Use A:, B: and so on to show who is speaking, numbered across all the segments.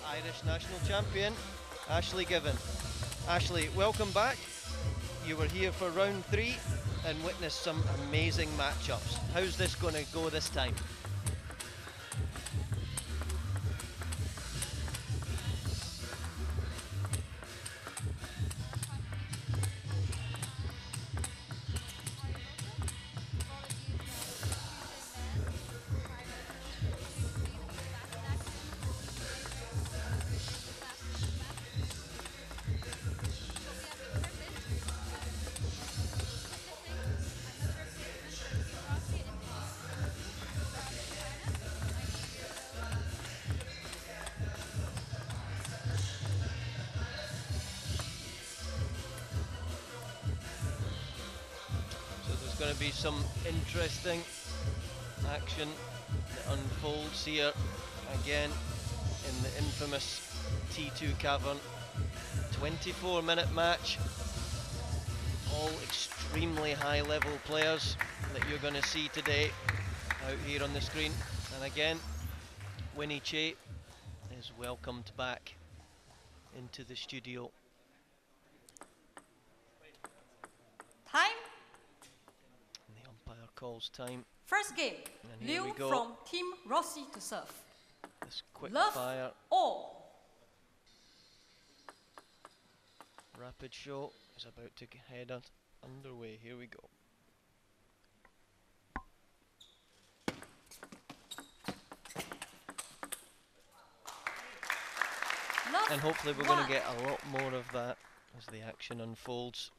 A: Irish national champion, Ashley Given. Ashley, welcome back. You were here for round 3 and witnessed some amazing matchups. How's this going to go this time? Going to be some interesting action that unfolds here again in the infamous T2 cavern. 24-minute match, all extremely high level players that you're going to see today out here on the screen. And again, Winnie Che is welcomed back into the studio.
B: Time.
A: Calls time.
B: First game, Liu from Team Rossi to serve.
A: This quick
B: Love
A: fire.
B: All.
A: Rapid show is about to head underway. Here we go.
B: Love
A: and hopefully we're going to get a lot more of that as the action unfolds.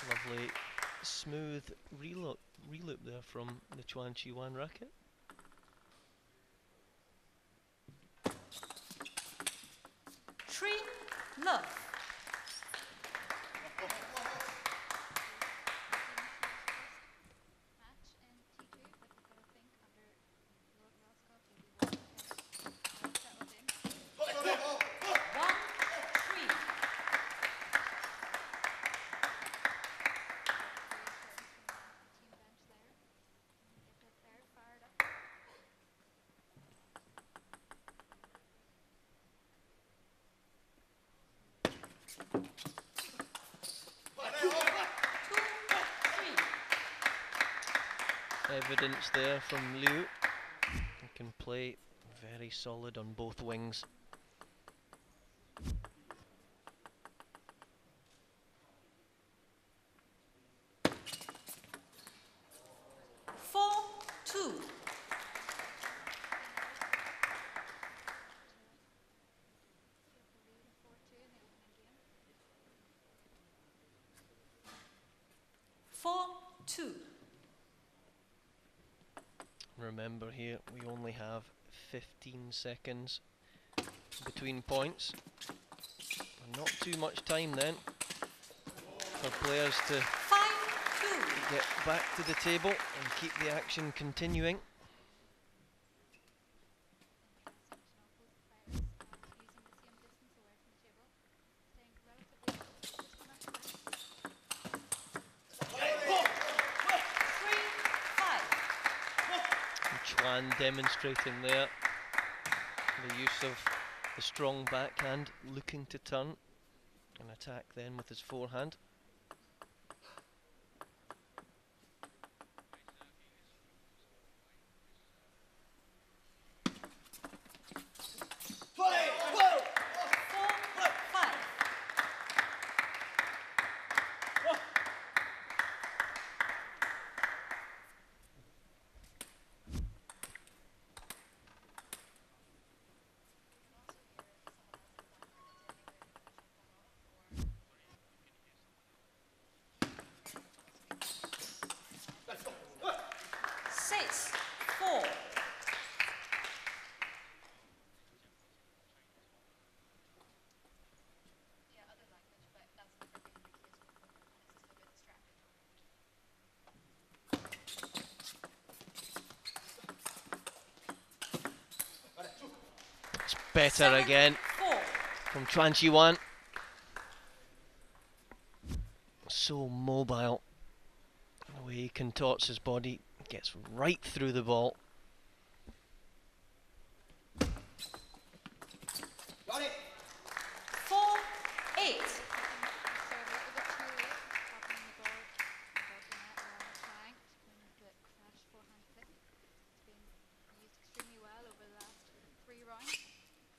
A: Lovely, smooth reloop there from the Chuang Chih Yuan racket.
B: Love.
A: Evidence there from Liu. He can play very solid on both wings. Remember here, we only have 15 seconds between points. And not too much time then for players to get back to the table and keep the action continuing. Chuan demonstrating there the use of the strong backhand, looking to turn and attack then with his forehand. Better again. from Chuang Chih Yuan. So mobile. The way he contorts his body, gets right through the ball.
B: Got it. 4-8.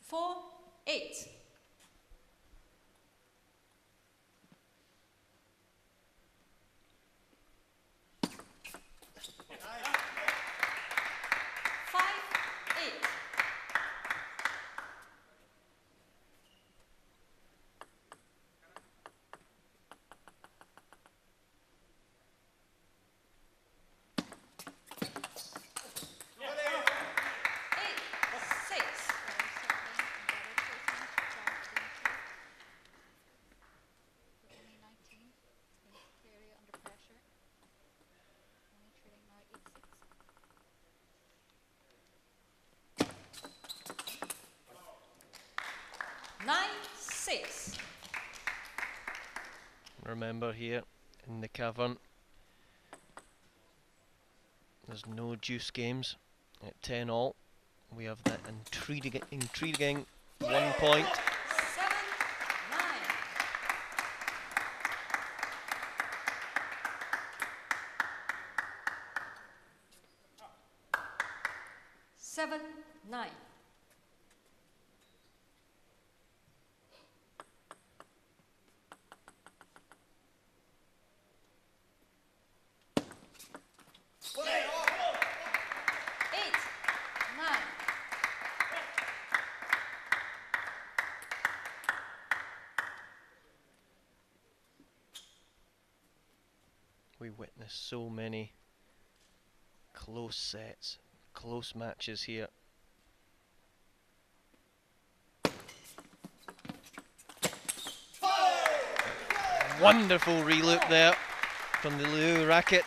B: Four, 8.
A: Remember here in the cavern, there's no deuce games at 10-all. We have that intriguing 1 point.
B: 7-9. Seven, 9.
A: We witnessed so many close sets, close matches here. Wonderful reloop there from the Liu racket.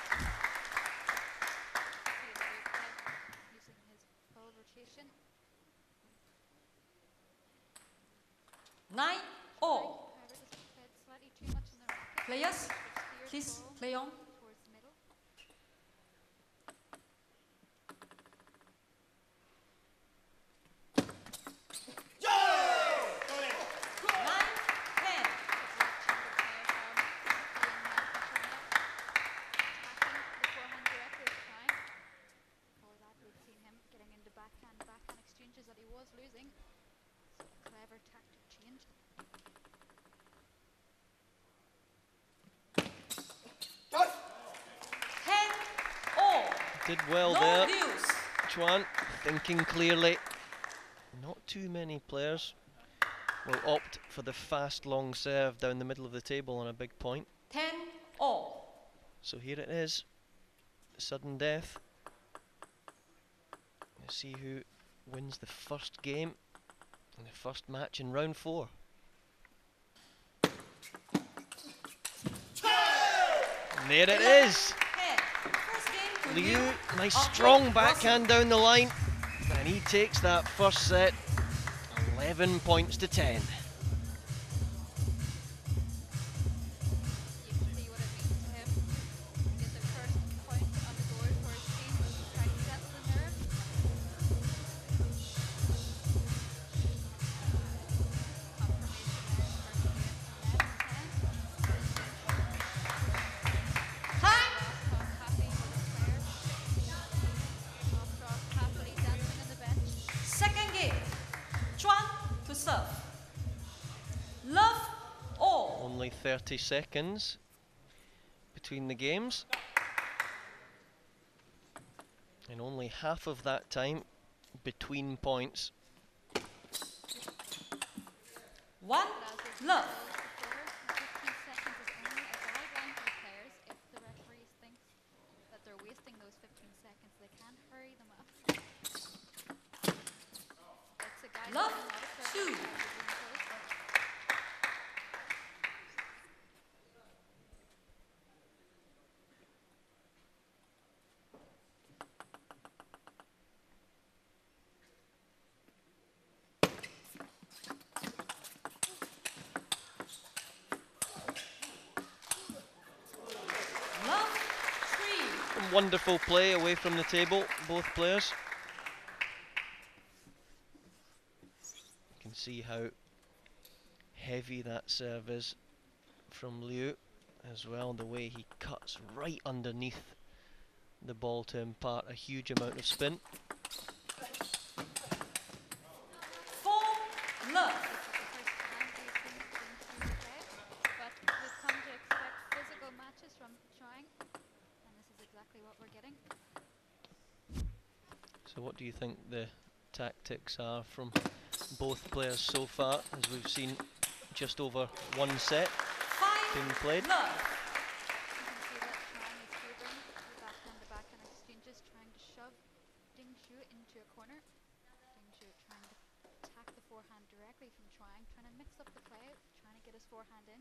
B: Nine all. Players, please play on.
A: Did well there. Chuan thinking clearly. Not too many players will opt for the fast long serve down the middle of the table on a big point.
B: 10-all.
A: So here it is. Sudden death. Let's see who wins the first game in the first match in round 4. And there it is. Liu, nice strong backhand down the line, and he takes that first set, 11 points to 10. Only 30 seconds between the games, and only half of that time between points.
B: 1 love. Love 2.
A: wonderful play away from the table, both players. You can see how heavy that serve is from Liu as well, the way he cuts right underneath the ball to impart a huge amount of spin. So what do you think the tactics are from both players so far, as we've seen just over one set being played?
C: You can see that Chuang is favouring the backhand exchanges, trying to shove Dingshuo into a corner. Dingshuo trying to attack the forehand directly from Chuang, trying to mix up the play, trying to get his forehand in.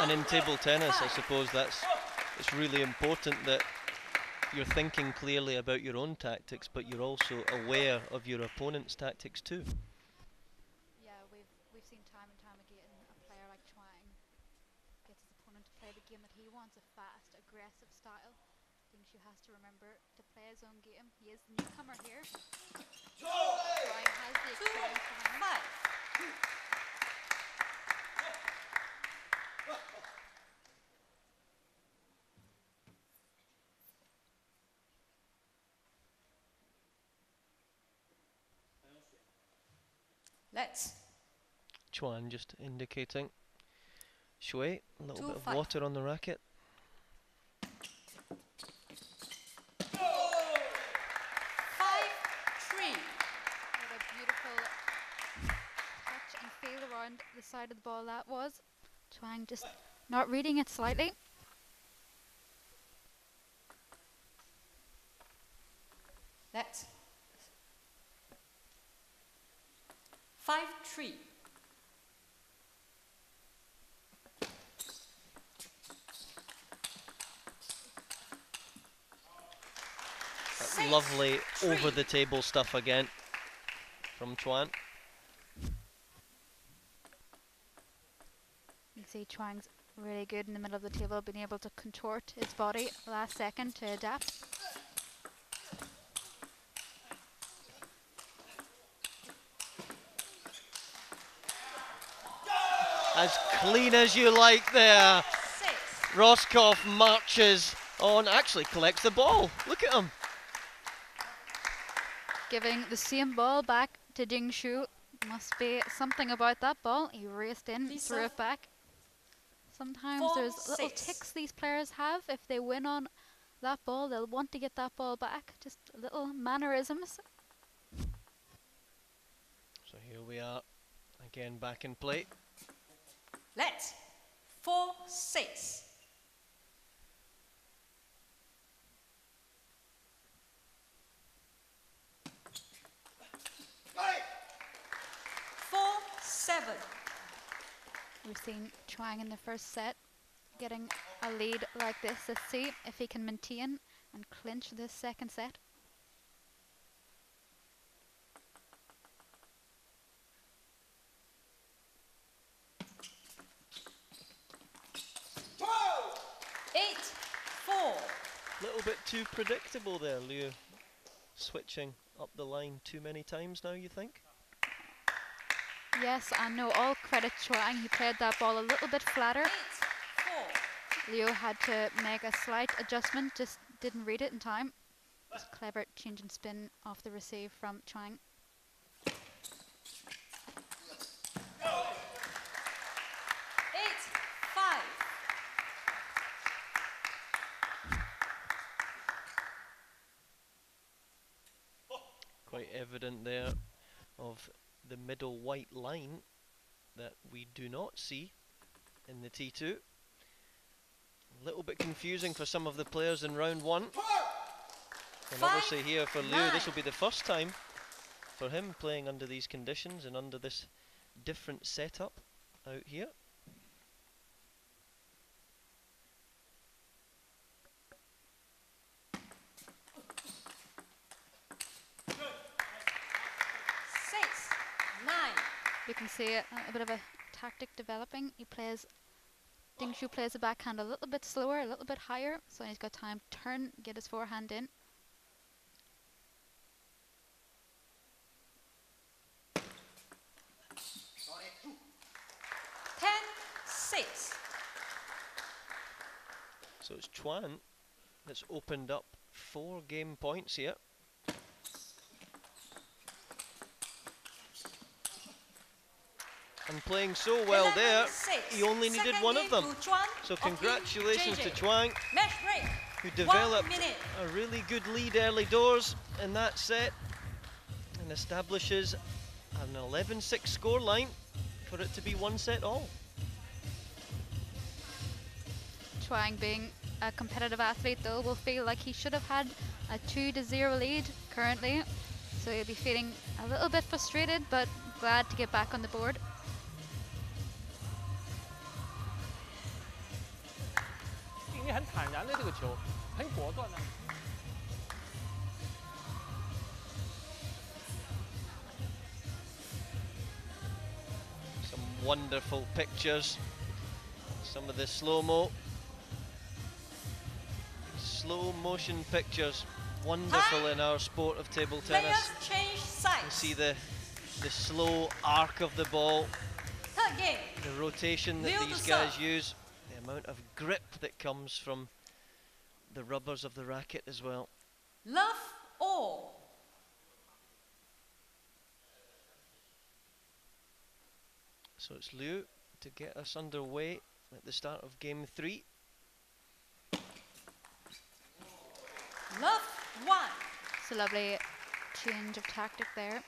A: And in table tennis, I suppose it's really important that you're thinking clearly about your own tactics, but you're also aware of your opponent's tactics too.
C: Yeah, we've seen time and time again a player like Chuang gets his opponent to play the game that he wants, a fast, aggressive style. Dingshuo has to remember to play his own game. He is the newcomer here. Chuang has the experience behind him.
B: Let's.
A: Chuan just indicating. Shui, a little bit of
B: 2-5.
A: water on the racket.
B: 5-3.
C: What a beautiful touch and feel around the side of the ball that was. Chuang just not reading it slightly.
B: Let's. 5-3.
A: Lovely over the table stuff again from Chuan.
C: You can see Chuang's really good in the middle of the table, being able to contort his body last second to adapt.
A: As clean as you like there. Roscoff marches on, actually collects the ball. Look at him.
C: Giving the same ball back to Dingshuo. Must be something about that ball. He raced in, threw it back. Sometimes there's little ticks these players have. If they win on that ball, they'll want to get that ball back. Just little mannerisms.
A: So here we are, again back in play.
B: Let's. 4-6. 4-7.
C: We've seen Chuang in the first set getting a lead like this. Let's see if he can maintain and clinch this second set.
A: A little bit too predictable there, Liu. Switching up the line too many times now, you think?
C: Yes, I know, all credit Chuang. He played that ball a little bit flatter.
B: 8-4.
C: Liu had to make a slight adjustment, just didn't read it in time. Just clever change and spin off the receive from Chuang.
B: 8-5.
A: Quite evident there of the middle white line that we do not see in the T2. A little bit confusing for some of the players in round one. And obviously here for Liu, this will be the first time for him playing under these conditions and under this different setup out here.
C: You can see a bit of a tactic developing. He plays Dingshuo plays the backhand a little bit slower, a little bit higher, so he's got time to turn, get his forehand in.
A: So it's Chuan that's opened up 4 game points here. And playing so well there, he only needed one of them. So congratulations to Chuang, who developed a really good lead early doors in that set and establishes an 11-6 scoreline for it to be 1 set all.
C: Chuang, being a competitive athlete though, will feel like he should have had a 2-0 lead currently. So he'll be feeling a little bit frustrated, but glad to get back on the board.
A: Some wonderful pictures. Some of the slow motion pictures, wonderful in our sport of table tennis. You see the slow arc of the ball, the rotation that these guys use, the amount of grip that comes from the rubbers of the racket as well.
B: Love all.
A: So it's Liu to get us underway at the start of game 3.
B: Love 1.
C: It's a lovely change of tactic there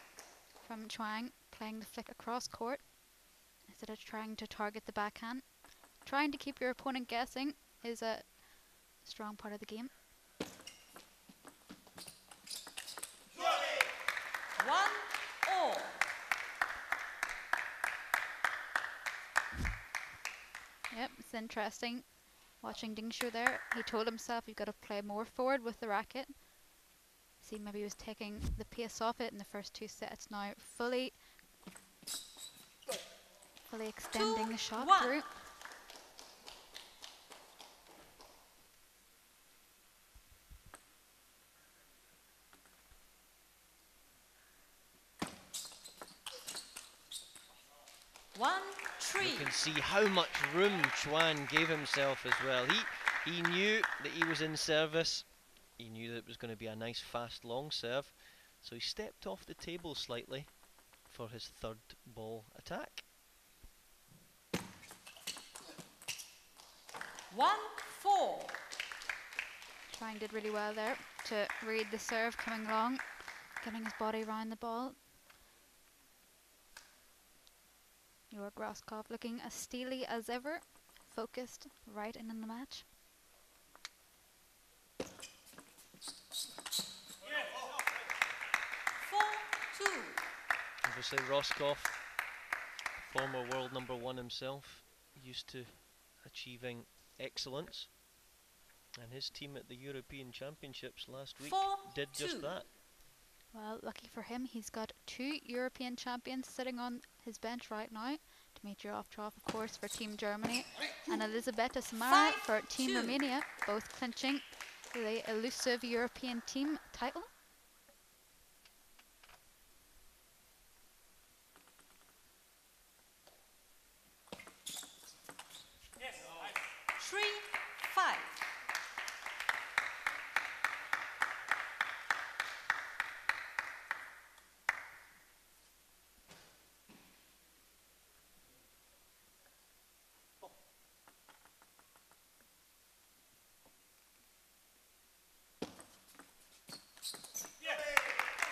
C: from Chuang, playing the flick across court instead of trying to target the backhand. Trying to keep your opponent guessing is a strong part of the game.
B: 1-all.
C: Yep, it's interesting watching Dingshuo there. He told himself you've got to play more forward with the racket. See, maybe he was taking the pace off it in the first 2 sets. Now fully extending the shot through.
A: You can see how much room Chuan gave himself as well. He knew that he was in service. He knew that it was going to be a nice fast long serve. So he stepped off the table slightly for his 3rd ball attack.
B: 1-4.
C: Chuang did really well there to read the serve coming along, getting his body around the ball. Your Groskov looking as steely as ever, focused right in the match.
B: 4-2.
A: Obviously Roskov, former world #1 himself, used to achieving excellence, and his team at the European Championships last week did just that.
C: Well, lucky for him, he's got 2 European champions sitting on his bench right now. Dmitry Ovtcharov, of course, for Team Germany, and Elizabeta Samara for Team Romania, both clinching the elusive European team title.
B: Yes. 3-5.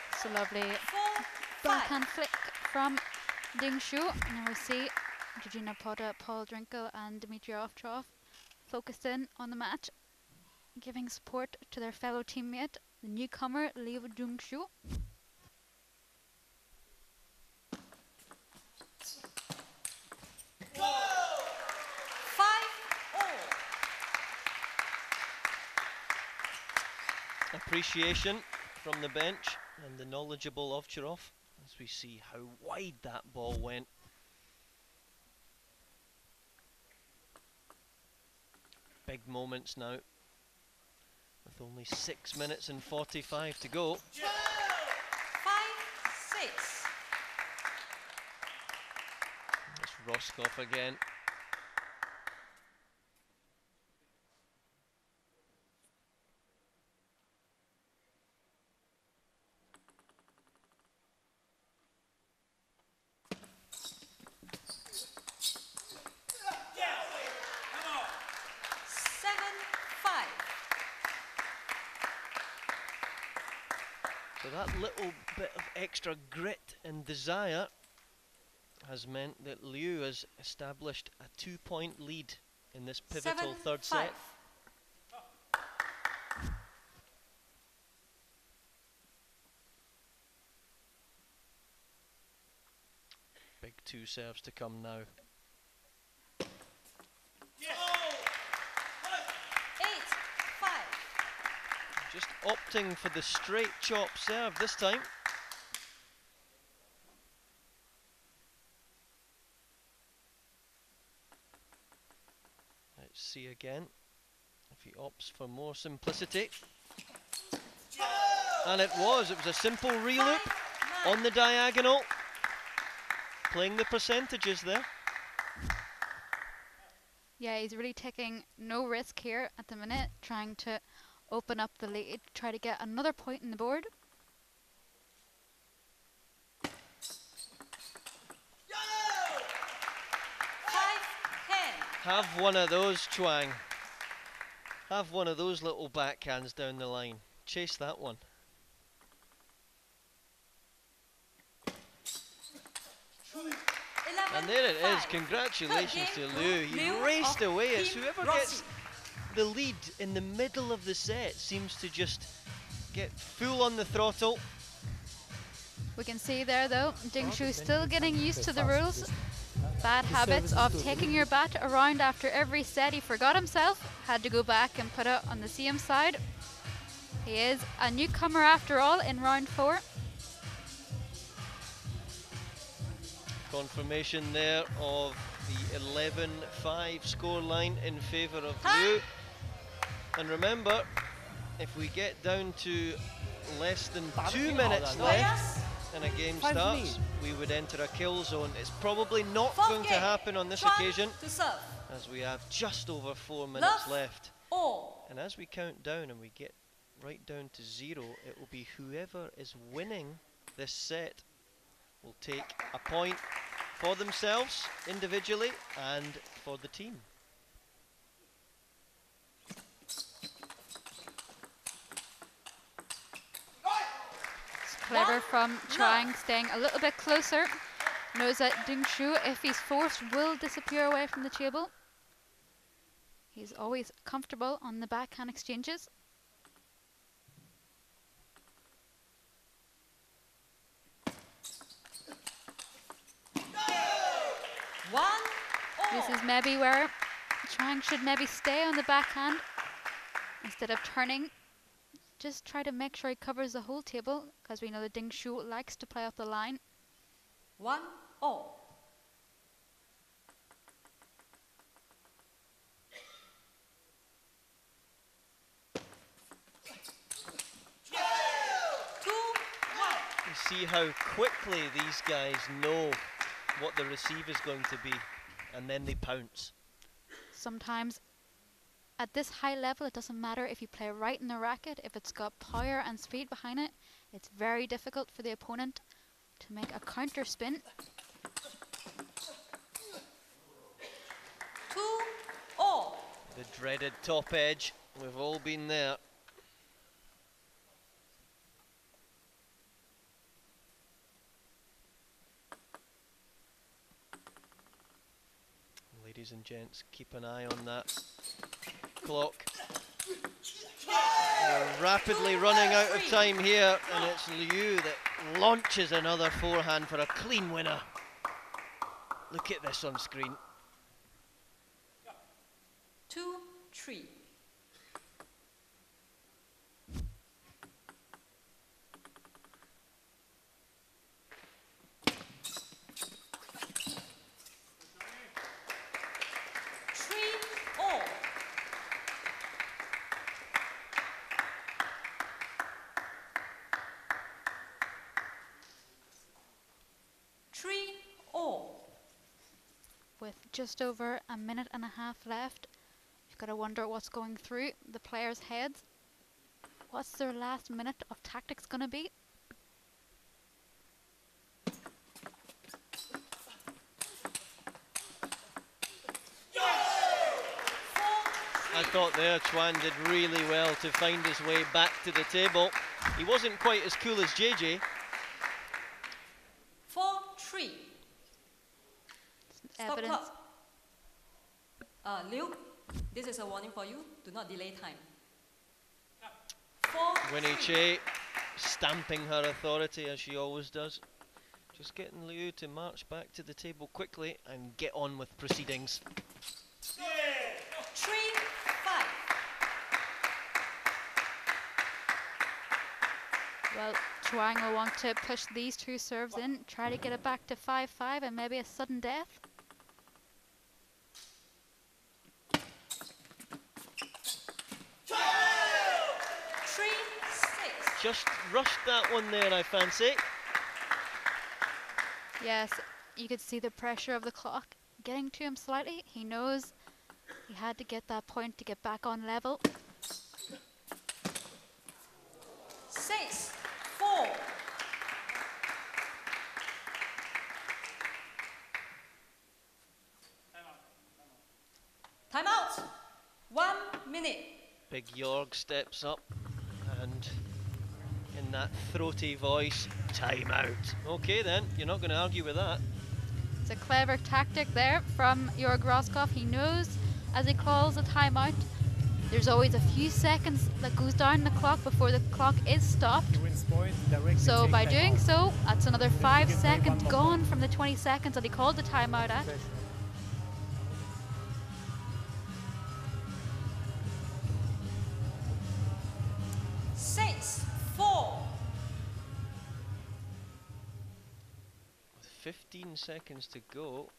C: It's a lovely backhand flick from Dingshuo. Now we see Georgina Potta, Paul Drinkel and Dmitry Ovtcharov focused in on the match, giving support to their fellow teammate, the newcomer Liu Dingshuo.
A: Appreciation from the bench and the knowledgeable Ovtcharov as we see how wide that ball went. big moments now, with only 6 minutes and 45 to go.
B: 5-6.
A: It's Roscoff again. So that little bit of extra grit and desire has meant that Liu has established a 2-point lead in this pivotal third set. Big 2 serves to come now.
B: 8-5.
A: Just opting for the straight chop serve this time. Let's see again if he opts for more simplicity. And it was a simple reloop on the diagonal. Playing the percentages there.
C: Yeah, he's really taking no risk here at the minute, trying to open up the lead, try to get another point in the board.
A: Have one of those, Chuang. Have one of those little backhands down the line. Chase that one. And there it is. Congratulations to Liu. He raced away. It's whoever gets the lead in the middle of the set seems to just get full on the throttle.
C: We can see there though, Dingshuo still getting used to the rules. Bad habits of taking your bat around after every set. He forgot himself, had to go back and put it on the CM side. He is a newcomer after all in round 4.
A: Confirmation there of the 11-5 scoreline in favour of Liu. And remember, if we get down to less than 2 minutes left and a game starts, we would enter a kill zone. It's probably not going to happen on this occasion, as we have just over 4 minutes left. And as we count down and we get right down to 0, it will be whoever is winning this set will take a point for themselves individually and for the team.
C: It's clever from Chuang, staying a little bit closer. Knows that Dingshuo, if he's forced, will disappear away from the table. He's always comfortable on the backhand exchanges. This is maybe where Chuang should maybe stay on the backhand instead of turning. Just try to make sure he covers the whole table, because we know that Dingshuo likes to play off the line.
B: 1-0.
A: You see how quickly these guys know what the receive is going to be, and then they pounce.
C: Sometimes at this high level, it doesn't matter if you play right in the racket. If it's got power and speed behind it, it's very difficult for the opponent to make a counter spin.
B: 2-0.
A: The dreaded top edge. We've all been there. Ladies and gents, keep an eye on that clock. We're rapidly running out of time here, and it's Liu that launches another forehand for a clean winner. Look at this on screen.
B: 2-3.
C: just over a minute and a half left. You've got to wonder what's going through the players' heads. What's their last minute of tactics going to be?
A: I thought there Chuan did really well to find his way back to the table. He wasn't quite as cool as JJ.
B: 4-3. Stop
C: Evidence.
B: clock. Liu, this is a warning for you. Do not delay time.
A: Winnie Che stamping her authority as she always does. Just getting Liu to march back to the table quickly and get on with proceedings.
B: 3-5.
C: Well, Chuang will want to push these two serves in, try to get it back to 5-5 and maybe a sudden death.
A: Just rushed that one there, I fancy.
C: Yes, you could see the pressure of the clock getting to him slightly. He knows he had to get that point to get back on level.
B: 6-4. Time out. 1 minute.
A: Big Jorg steps up and in that throaty voice, time out. Okay then, you're not going to argue with that.
C: It's a clever tactic there from Jorg Roskopf. He knows as he calls a timeout, there's always a few seconds that goes down the clock before the clock is stopped. So by doing so, that's another 5 seconds gone from the 20 seconds that he called the timeout at.
A: With 15 seconds to go,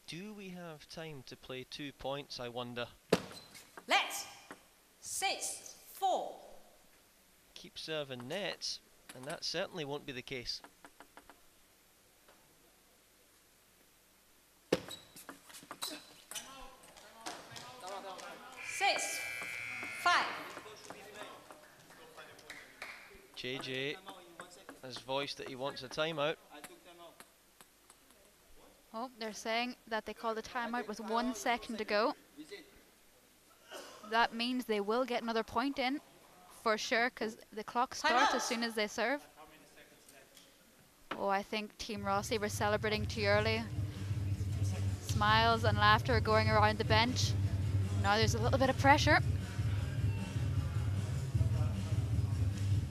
A: do we have time to play 2 points, I wonder?
B: Let's 6-4.
A: Keep serving nets, and that certainly won't be the case.
B: 6-5.
A: JJ has voiced that he wants a timeout.
C: Oh, they're saying that they called the timeout with 1 second to go. That means they will get another point in, for sure, because the clock starts as soon as they serve. Oh, I think Team Rossi were celebrating too early. Smiles and laughter going around the bench. Now there's a little bit of pressure.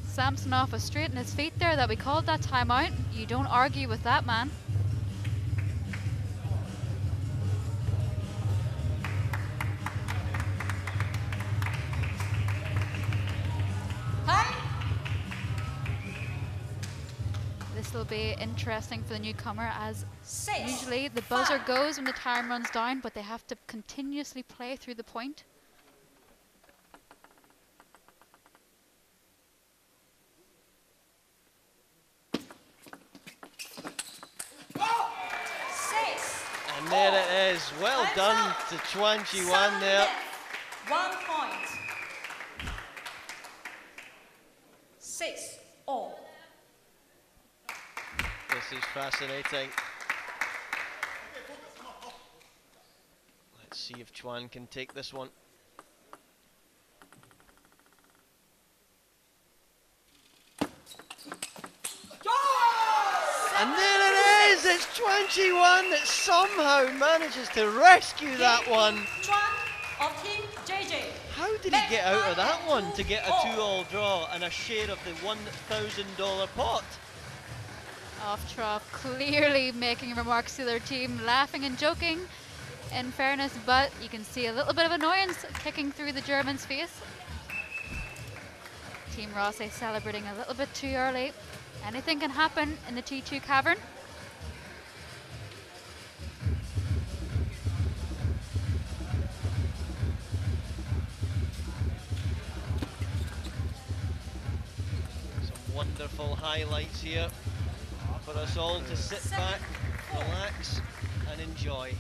C: Samsonov was straight in his feet there that we called that timeout. You don't argue with that, man. This will be interesting for the newcomer, as usually the buzzer goes when the time runs down, but they have to continuously play through the point.
A: And there it is. Well done to Chuang Chih Yuan there.
B: 1 point. 6-all.
A: This is fascinating. Let's see if Chuan can take this one. And there it is! It's Chuang Chih Yuan that somehow manages to rescue that one.
B: Chuan of Team JJ.
A: How did he get out of that one to get a 2-all draw and a share of the $1,000 pot?
C: Off-Trop clearly making remarks to their team, laughing and joking, in fairness, but you can see a little bit of annoyance kicking through the German's face. Team Rossi celebrating a little bit too early. Anything can happen in the T2 cavern.
A: Some wonderful highlights here for us all to sit back, relax and enjoy.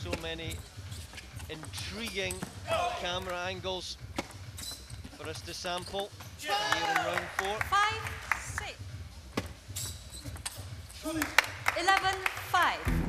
A: so many intriguing camera angles for us to sample here in round 4.
B: 5, 6. 11, 5.